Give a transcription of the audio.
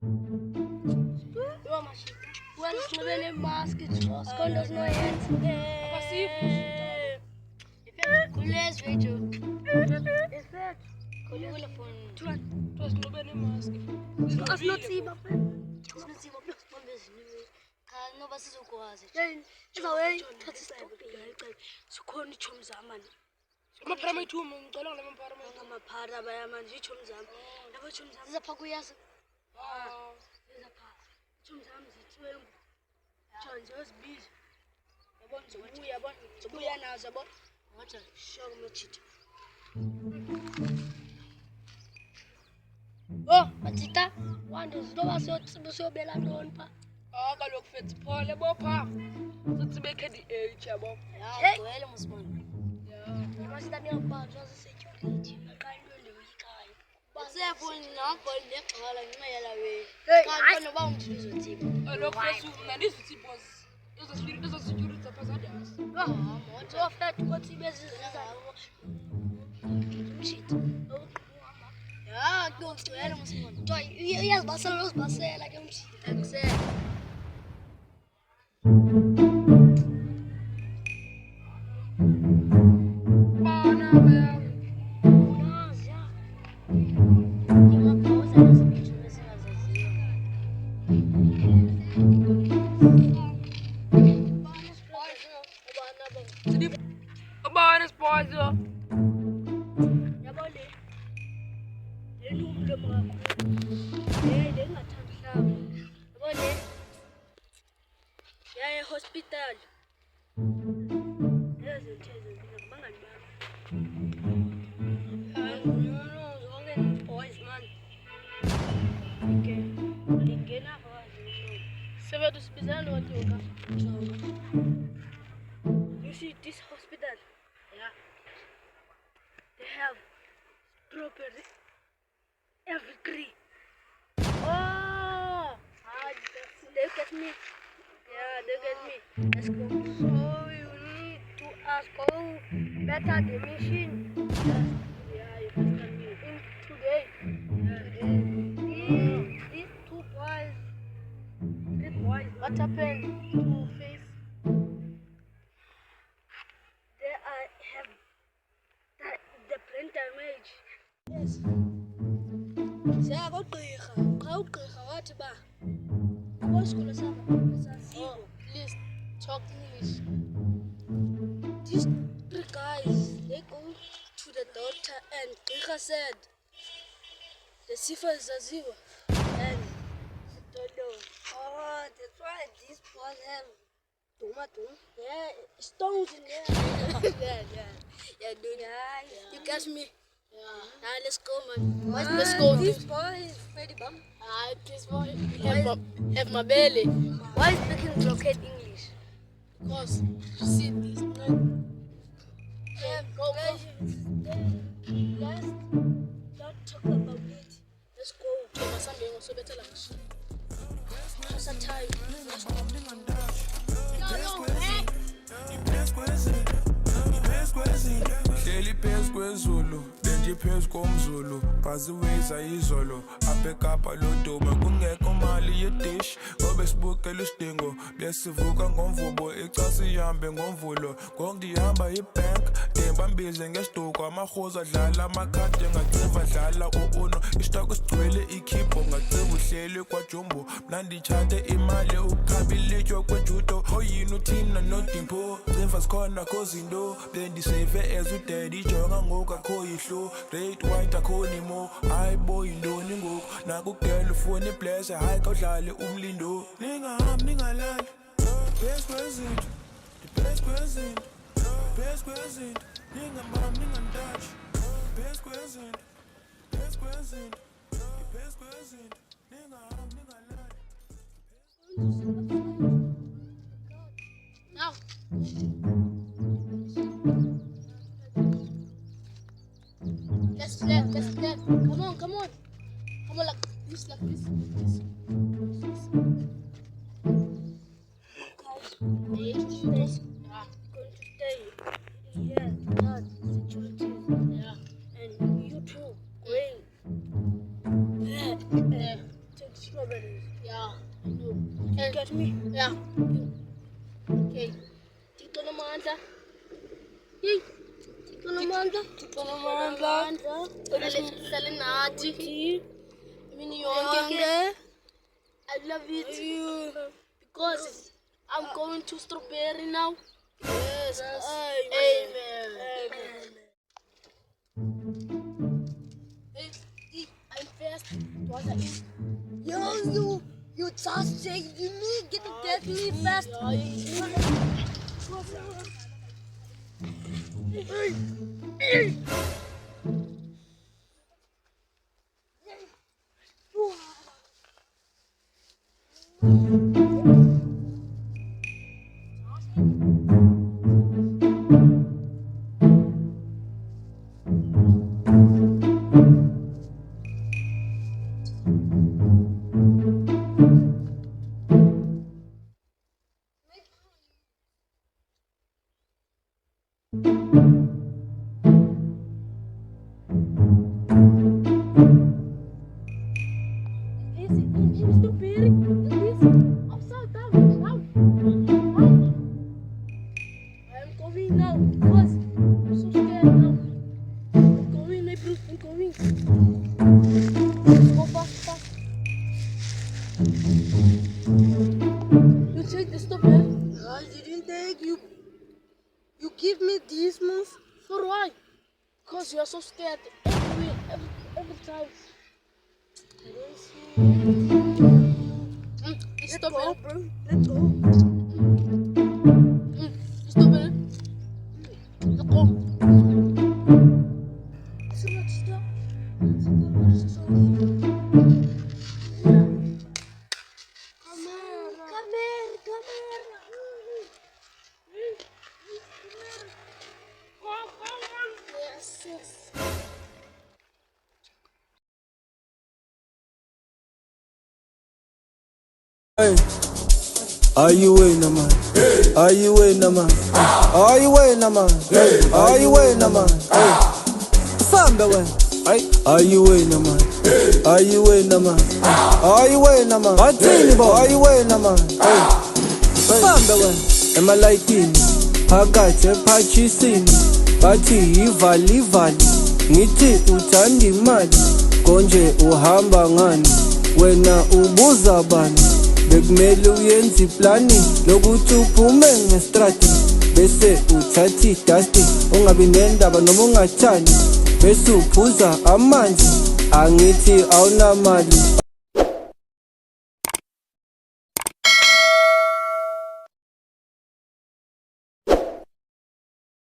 Yo, Mashita. Well, snibbing a mask, it's lost, condos, no hands. Kules video. Effect. Kulula phone. Tuan. Tuan snibbing a mask. As not see, but not see what responds. No, but it's okay. Then, it's away. That's the so call me chums, man. I'm a two men, don't let them part of my man, you chums. Never chums, the Paguyas. There's a part. Chums, it's well. Chums, just busy. I want to be an answer, but what a show much it. Oh, Matita, one does no so bella known. I look fit to Paul about pa. To make the age about. Yeah, well, must one. Yeah, you must have your part was a security. I can't really kind. But therefore, not for the call and mail away. I don't want to use a team. I look for you, and this was. There's a security passengers. Oh, what's off that? What's the business? Shit. Yeah, go to animals. Yes, Barcelona's Barcelona, like I'm saying. Hospital. Boys, man. You see this hospital? Yeah. They have property every tree. Oh! Look at me. Yeah, look at me. Let's go. So you need to ask better the machine. Yeah, you can tell me. In today. These two boys, what happened to face? They have the brain damage. Yes. What about? Oh, please talk English. These three guys, they go to the doctor and Grika said the cipher is a zero. And I don't know. Oh, that's why these boys have tomato. Yeah, stones in there. Yeah, dude. Yeah. You catch me? Yeah. Now let's go, man. Let's go. This boy is Freddy Bum. This boy have my belly. Why is speaking blockade English? Because you see this. Go. Guys, don't talk about it. Let's go. How's that time? Hleli phezu kwezulu benje phezu komzulu bhaziweza izolo abhekapha loduma kungekho mali yedish ngobe sibukela isidingo besivuka ngomvubo icasi ihambe ngomvulo ngongihamba ibank dembambize ngesiduko amahoza adlala amakhadi ngaciva dlala uuno isitoko sigcwele ikhipho ngaciva uhleli kwajumbo mnandi chate imali ukhabilityo kwejudo oyini uthina nodimpo cimva sikhona kozinto bendisave as udaddy jonga ngoku akho yihlo great white akhoni mo hayi boy indoni ngoku nakugela ufuna iblessure hayi kawudlale umlindo ningahambi ningalali best present the best present ningambambi ningandashi best present the best present ningahambi ningalali Now. Let's left. Come on. Come on, like this. Guys, they going to stay here, that security, and you too, going. strawberries. Yeah, I know. You get me? Yeah. Okay. Tito Namanda. Yay. Tito Namanda. Tito Namanda. Salinati. I love it. Because I'm going to strawberry now. Yes. Amen. Hey, I'm fast. What are you? You just saved me. Get me fast. You take the strawberry? I didn't take you. You give me this month? For why? Because you are so scared every time. Let's go, bro. Let's go. Strawberry. Let's go. Hey, are you waiting, man? Are you waiting, man? Are you waiting, man? Are you waiting, man? Samba way. Are you waiting, man? Are you waiting, man? Are you waiting, man? Watini bo. Are you waiting, man? Samba way. Am I liking? Phakathi ephathisini bathi ivali ngithi uthanda imali konje uhamba ngani wena ubuza bani bekumele uyenze iplani lokuthi uphume ngestrati bese uthatha idasti ungabi nendaba noma ungathani bese uphuza amanzi angithi awunamali